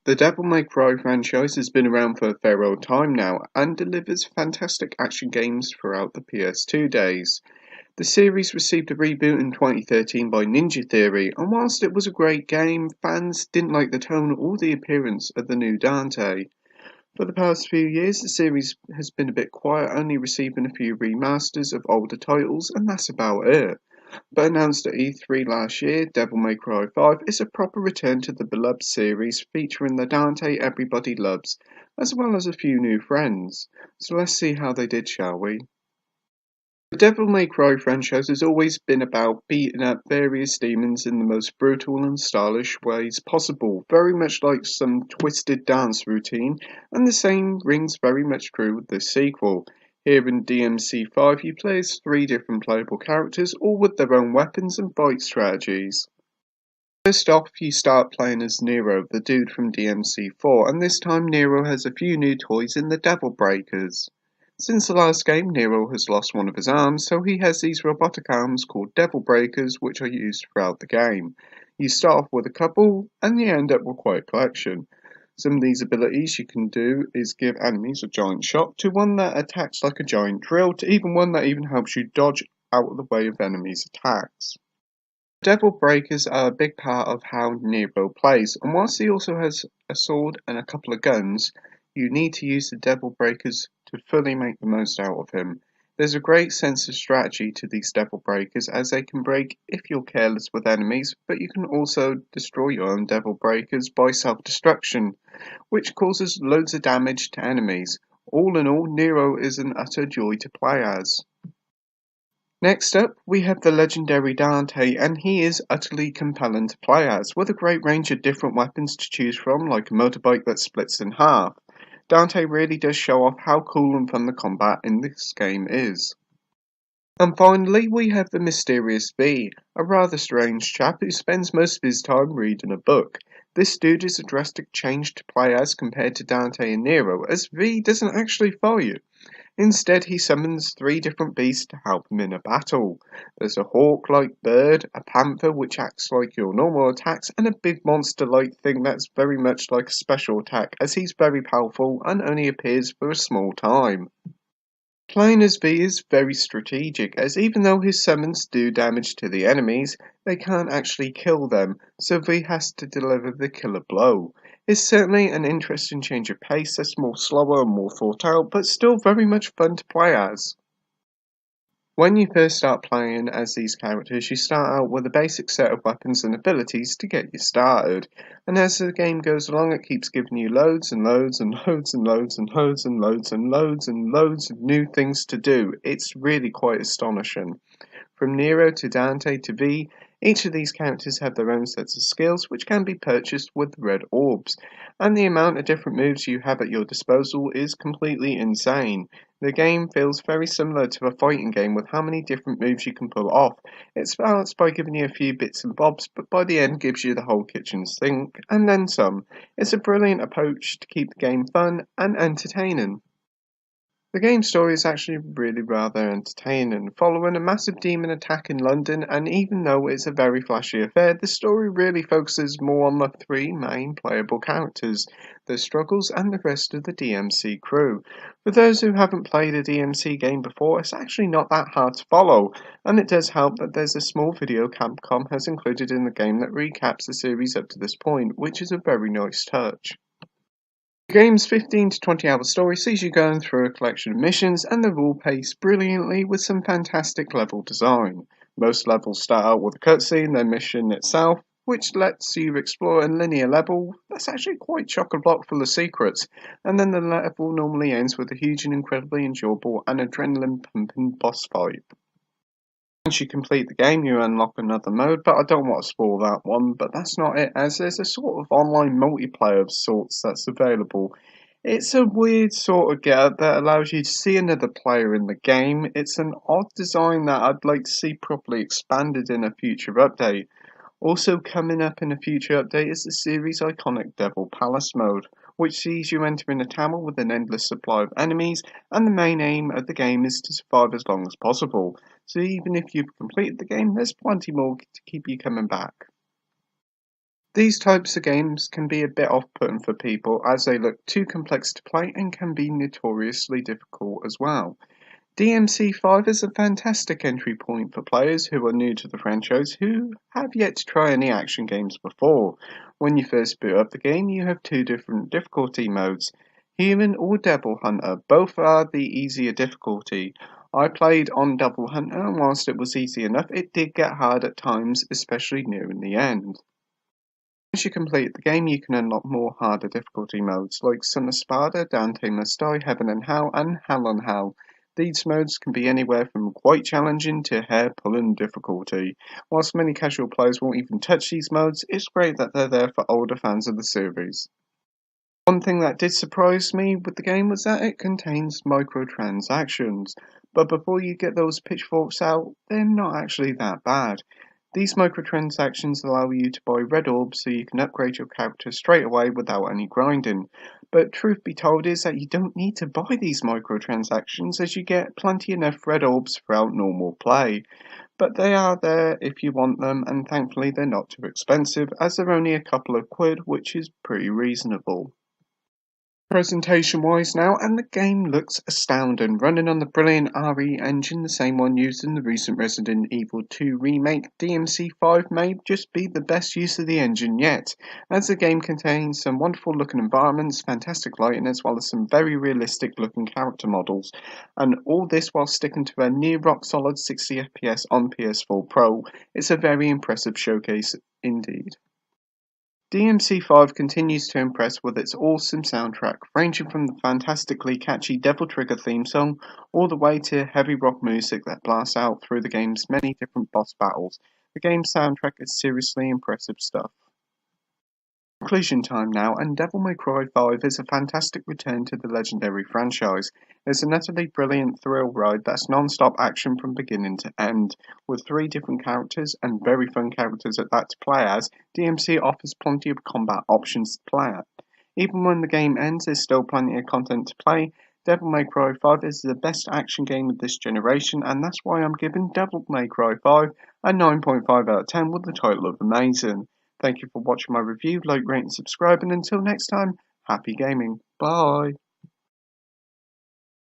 The Devil May Cry franchise has been around for a fair old time now and delivers fantastic action games throughout the PS2 days. The series received a reboot in 2013 by Ninja Theory, and whilst it was a great game, fans didn't like the tone or the appearance of the new Dante. For the past few years, the series has been a bit quiet, only receiving a few remasters of older titles, and that's about it. But announced at E3 last year, Devil May Cry 5 is a proper return to the beloved series featuring the Dante everybody loves, as well as a few new friends. So let's see how they did, shall we? The Devil May Cry franchise has always been about beating up various demons in the most brutal and stylish ways possible, very much like some twisted dance routine, and the same rings very much true with this sequel. Here in DMC5 you play as 3 different playable characters, all with their own weapons and fight strategies. First off, you start playing as Nero, the dude from DMC4, and this time Nero has a few new toys in the Devil Breakers. Since the last game, Nero has lost one of his arms, so he has these robotic arms called Devil Breakers, which are used throughout the game. You start off with a couple, and you end up with quite a collection. Some of these abilities you can do is give enemies a giant shock, to one that attacks like a giant drill, to even one that even helps you dodge out of the way of enemies' attacks. Devil Breakers are a big part of how Nero plays, and whilst he also has a sword and a couple of guns, you need to use the Devil Breakers to fully make the most out of him. There's a great sense of strategy to these Devil Breakers, as they can break if you're careless with enemies, but you can also destroy your own Devil Breakers by self-destruction, which causes loads of damage to enemies. All in all, Nero is an utter joy to play as. Next up, we have the legendary Dante, and he is utterly compelling to play as, with a great range of different weapons to choose from, like a motorbike that splits in half. Dante really does show off how cool and fun the combat in this game is. And finally, we have the mysterious V, a rather strange chap who spends most of his time reading a book. This dude is a drastic change to play as compared to Dante and Nero, as V doesn't actually fight. Instead, he summons 3 different beasts to help him in a battle. There's a hawk-like bird, a panther which acts like your normal attacks, and a big monster-like thing that's very much like a special attack, as he's very powerful and only appears for a small time. Playing as V is very strategic, as even though his summons do damage to the enemies, they can't actually kill them, so V has to deliver the killer blow. It's certainly an interesting change of pace that's more slower and more thought out, but still very much fun to play as. When you first start playing as these characters, you start out with a basic set of weapons and abilities to get you started, and as the game goes along it keeps giving you loads and loads and loads and loads and loads and loads and loads and loads of new things to do. It's really quite astonishing. From Nero to Dante to V, each of these characters have their own sets of skills which can be purchased with red orbs, and the amount of different moves you have at your disposal is completely insane. The game feels very similar to a fighting game with how many different moves you can pull off. It starts by giving you a few bits and bobs, but by the end gives you the whole kitchen sink, and then some. It's a brilliant approach to keep the game fun and entertaining. The game's story is actually really rather entertaining, following a massive demon attack in London, and even though it's a very flashy affair, the story really focuses more on the 3 main playable characters, their struggles, and the rest of the DMC crew. For those who haven't played a DMC game before, it's actually not that hard to follow, and it does help that there's a small video Capcom has included in the game that recaps the series up to this point, which is a very nice touch. The game's 15 to 20 hour story sees you going through a collection of missions, and they're all paced brilliantly with some fantastic level design. Most levels start out with a cutscene, their mission itself, which lets you explore a linear level that's actually quite chock-a-block full of secrets, and then the level normally ends with a huge and incredibly enjoyable and adrenaline-pumping boss fight. Once you complete the game, you unlock another mode, but I don't want to spoil that one, but that's not it, as there's a sort of online multiplayer of sorts that's available. It's a weird sort of get that allows you to see another player in the game. It's an odd design that I'd like to see properly expanded in a future update. Also coming up in a future update is the series' iconic Devil Palace mode, which sees you entering a tower with an endless supply of enemies, and the main aim of the game is to survive as long as possible. So even if you've completed the game, there's plenty more to keep you coming back. These types of games can be a bit off-putting for people as they look too complex to play and can be notoriously difficult as well. DMC5 is a fantastic entry point for players who are new to the franchise who have yet to try any action games before. When you first boot up the game, you have two different difficulty modes, Human or Devil Hunter. Both are the easier difficulty. I played on Devil Hunter, and whilst it was easy enough, it did get hard at times, especially near in the end. As you complete the game, you can unlock more harder difficulty modes like Son of Sparta, Dante Must Die, Heaven and Hell, and Hell on Hell. These modes can be anywhere from quite challenging to hair-pulling difficulty. Whilst many casual players won't even touch these modes, it's great that they're there for older fans of the series. One thing that did surprise me with the game was that it contains microtransactions, but before you get those pitchforks out, they're not actually that bad. These microtransactions allow you to buy red orbs so you can upgrade your character straight away without any grinding. But truth be told is that you don't need to buy these microtransactions as you get plenty enough red orbs throughout normal play. But they are there if you want them, and thankfully they're not too expensive as they're only a couple of quid, which is pretty reasonable. Presentation wise now, and the game looks astounding, running on the brilliant RE engine, the same one used in the recent Resident Evil 2 remake. DMC5 may just be the best use of the engine yet, as the game contains some wonderful looking environments, fantastic lighting, as well as some very realistic looking character models, and all this while sticking to a near rock solid 60 FPS on PS4 Pro. It's a very impressive showcase indeed. DMC5 continues to impress with its awesome soundtrack, ranging from the fantastically catchy Devil Trigger theme song all the way to heavy rock music that blasts out through the game's many different boss battles. The game's soundtrack is seriously impressive stuff. Conclusion time now, and Devil May Cry 5 is a fantastic return to the legendary franchise. It's an utterly brilliant thrill ride that's non-stop action from beginning to end. With 3 different characters, and very fun characters at that to play as, DMC offers plenty of combat options to play at. Even when the game ends, there's still plenty of content to play. Devil May Cry 5 is the best action game of this generation, and that's why I'm giving Devil May Cry 5 a 9.5 out of 10 with the title of Amazing. Thank you for watching my review, like, rate and subscribe, and until next time, happy gaming. Bye!